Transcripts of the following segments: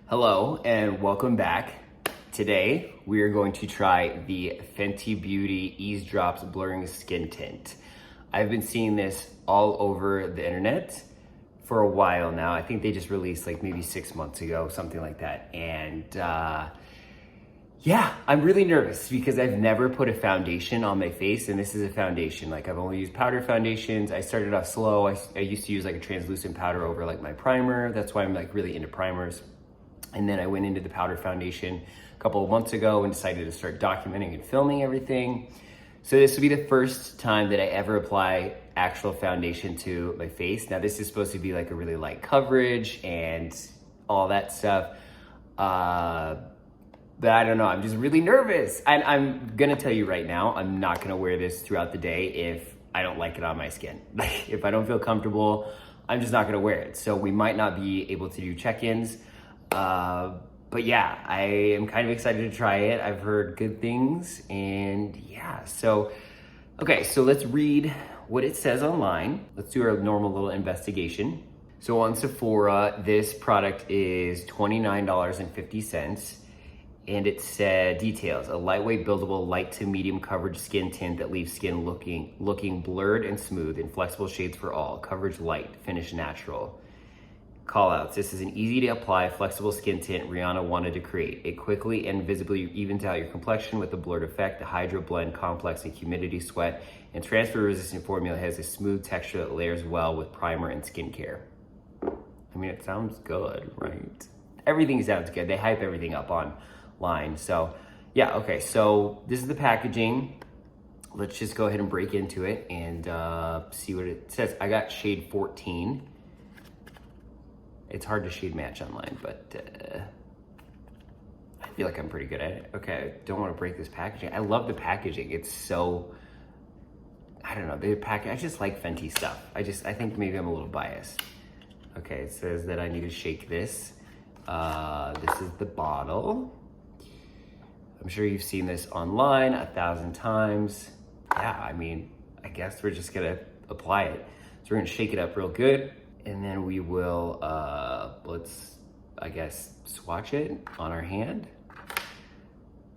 Hello and welcome back. Today we are going to try the Fenty Beauty Eaze Drops Blurring Skin Tint. I've been seeing this all over the internet for a while now. I think they just released like maybe 6 months ago, something like that. And yeah, I'm really nervous because I've never put a foundation on my face, and this is a foundation. Like, I've only used powder foundations. I started off slow. I used to use like a translucent powder over like my primer. That's why I'm like really into primers. And then I went into the powder foundation a couple of months ago and decided to start documenting and filming everything. So this will be the first time that I ever apply actual foundation to my face. Now this is supposed to be like a really light coverage and all that stuff. But I don't know, I'm just really nervous. And I'm gonna tell you right now, I'm not gonna wear this throughout the day if I don't like it on my skin. Like, if I don't feel comfortable, I'm just not gonna wear it. So we might not be able to do check-ins. But yeah, I am kind of excited to try it. I've heard good things, and yeah, so, okay, so let's read what it says online. Let's do our normal little investigation. So on Sephora, this product is $29.50, and it said details: a lightweight, buildable, light to medium coverage skin tint that leaves skin looking blurred and smooth, in flexible shades for all. Coverage light, finish natural. Callouts: this is an easy to apply, flexible skin tint Rihanna wanted to create. It quickly and visibly evens out your complexion with a blurred effect. The Hydro Blend Complex and Humidity Sweat and Transfer Resistant formula has a smooth texture that layers well with primer and skincare. I mean, it sounds good, right? Everything sounds good. They hype everything up online. So yeah, okay, so this is the packaging. Let's just go ahead and break into it and see what it says. I got shade 14. It's hard to shade match online, but I feel like I'm pretty good at it. Okay, I don't want to break this packaging. I love the packaging. It's so, I don't know, the package, I just like Fenty stuff. I think maybe I'm a little biased. Okay, it says that I need to shake this. This is the bottle. I'm sure you've seen this online 1,000 times. Yeah, I mean, I guess we're just gonna apply it. So we're gonna shake it up real good. And then we will, let's, I guess, swatch it on our hand.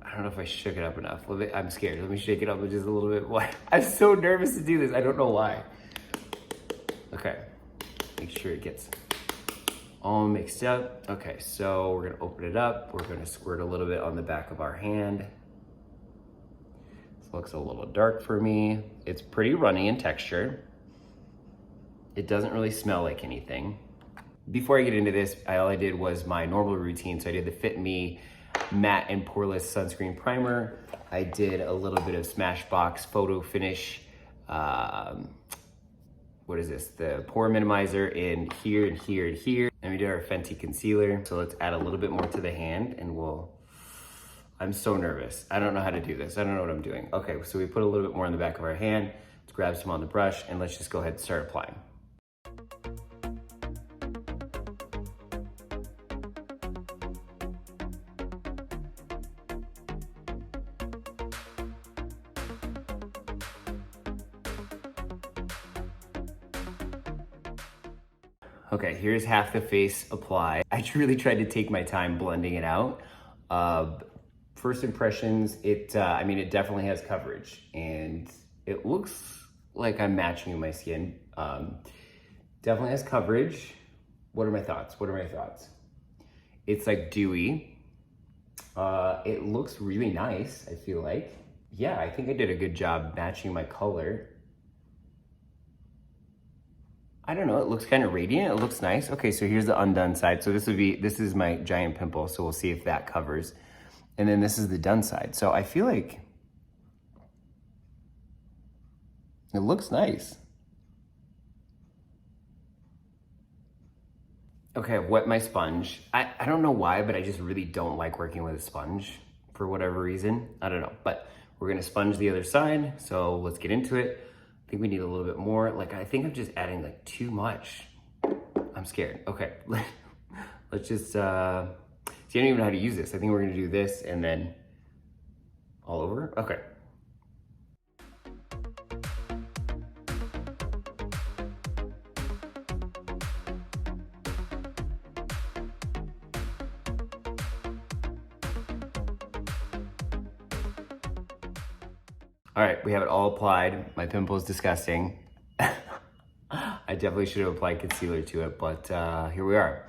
I don't know if I shook it up enough. I'm scared. Let me shake it up just a little bit. Why? I'm so nervous to do this. I don't know why. Okay, make sure it gets all mixed up. Okay, so we're gonna open it up. We're gonna squirt a little bit on the back of our hand. This looks a little dark for me. It's pretty runny in texture. It doesn't really smell like anything. Before I get into this, all I did was my normal routine. So I did the Fit Me Matte and Poreless Sunscreen Primer. I did a little bit of Smashbox Photo Finish. What is this? The Pore Minimizer in here and here and here. And we did our Fenty Concealer. So let's add a little bit more to the hand and I'm so nervous. I don't know how to do this. I don't know what I'm doing. Okay, so we put a little bit more on the back of our hand. Let's grab some on the brush and let's just go ahead and start applying. Okay, here's half the face applied. I really tried to take my time blending it out. First impressions, I mean, it definitely has coverage and it looks like I'm matching my skin. Definitely has coverage. What are my thoughts? It's like dewy. It looks really nice, I feel like. Yeah, I think I did a good job matching my color. I don't know, it looks kind of radiant, it looks nice. Okay, so here's the undone side. So this is my giant pimple, so we'll see if that covers. And then this is the done side. So I feel like it looks nice. Okay, I've wet my sponge. I don't know why, but I just really don't like working with a sponge for whatever reason. I don't know, but we're gonna sponge the other side. So let's get into it. I think we need a little bit more. Like, I think I'm just adding like too much. I'm scared. Okay, let's just, see, I don't even know how to use this. I think we're gonna do this and then all over. Okay. All right, we have it all applied. My pimple is disgusting. I definitely should have applied concealer to it, but here we are.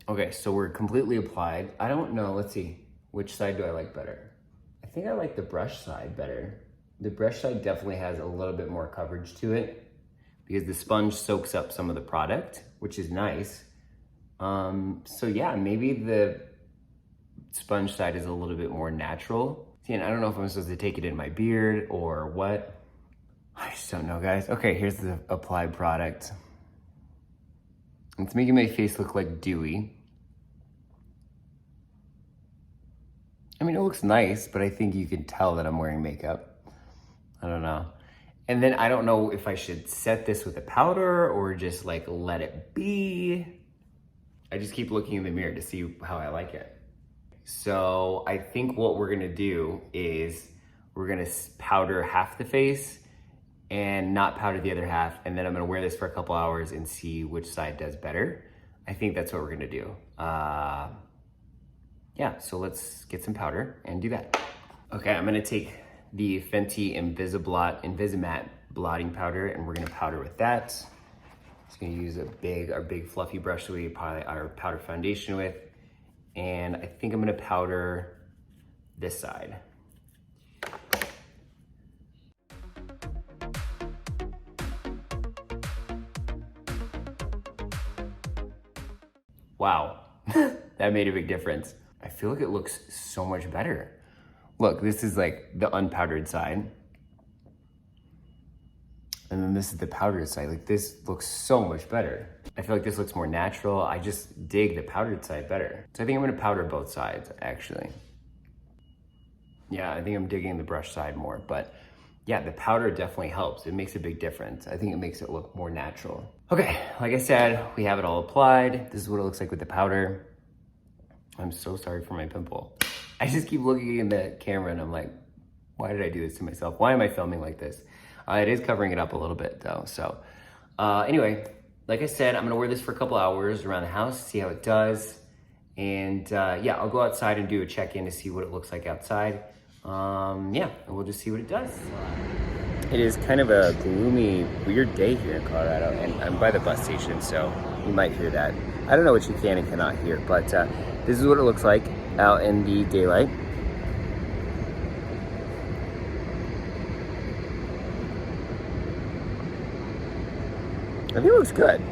Okay, so we're completely applied. I don't know, let's see. Which side do I like better? I think I like the brush side better. The brush side definitely has a little bit more coverage to it because the sponge soaks up some of the product, which is nice. So yeah, maybe the sponge side is a little bit more natural. See, and I don't know if I'm supposed to take it in my beard or what. I just don't know, guys. Okay, here's the applied product. It's making my face look like dewy. I mean, it looks nice, but I think you can tell that I'm wearing makeup. I don't know. And then I don't know if I should set this with a powder or just like let it be. I just keep looking in the mirror to see how I like it. So I think what we're gonna do is we're gonna powder half the face and not powder the other half. And then I'm gonna wear this for a couple hours and see which side does better. I think that's what we're gonna do. Yeah, so let's get some powder and do that. Okay, I'm gonna take the Fenty Invisimatte blotting powder and we're gonna powder with that. Just gonna use our big fluffy brush that we apply our powder foundation with. And I think I'm gonna powder this side. Wow, that made a big difference. I feel like it looks so much better. Look, this is like the unpowdered side. And then this is the powdered side. Like this looks so much better. I feel like this looks more natural. I just dig the powdered side better. So I think I'm gonna powder both sides actually. Yeah, I think I'm digging the brush side more, but yeah, the powder definitely helps. It makes a big difference. I think it makes it look more natural. Okay, like I said, we have it all applied. This is what it looks like with the powder. I'm so sorry for my pimple. I just keep looking in the camera and I'm like, why did I do this to myself? Why am I filming like this? It is covering it up a little bit though. So anyway, like I said, I'm gonna wear this for a couple hours around the house, see how it does. And yeah, I'll go outside and do a check-in to see what it looks like outside. Yeah, and we'll just see what it does. It is kind of a gloomy, weird day here in Colorado, and I'm by the bus station, so you might hear that. I don't know what you can and cannot hear, but this is what it looks like out in the daylight. I think it looks good.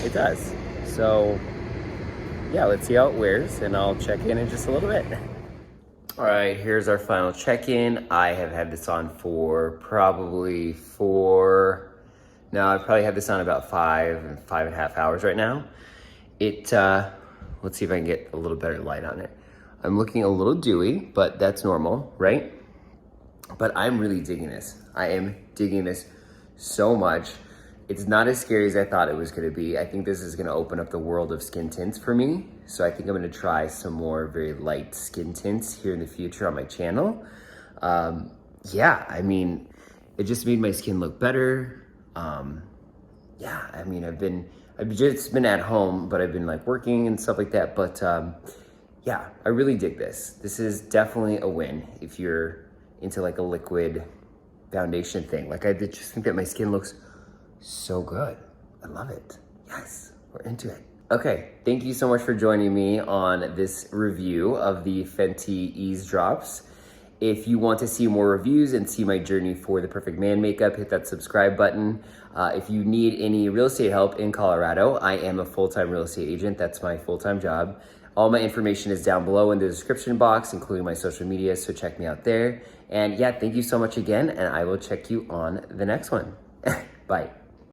It does. So yeah, let's see how it wears, and I'll check in just a little bit. All right, here's our final check-in. I have had this on for probably I've probably had this on about 5.5 hours right now. Let's see if I can get a little better light on it. I'm looking a little dewy, but that's normal, right? But I'm really digging this. I am digging this so much. It's not as scary as I thought it was gonna be. I think this is gonna open up the world of skin tints for me. So I think I'm gonna try some more very light skin tints here in the future on my channel. Yeah, I mean, it just made my skin look better. Yeah, I mean, I've just been at home, but I've been like working and stuff like that. But yeah, I really dig this. This is definitely a win if you're into like a liquid foundation thing. Like I just think that my skin looks so good. I love it. Yes, we're into it. Okay, thank you so much for joining me on this review of the Fenty Eaze drops. If you want to see more reviews and see my journey for the perfect man makeup, hit that subscribe button. If you need any real estate help in Colorado, I am a full-time real estate agent. That's my full-time job. All my information is down below in the description box, including my social media, so check me out there. And yeah, thank you so much again, and I will check you on the next one. Bye.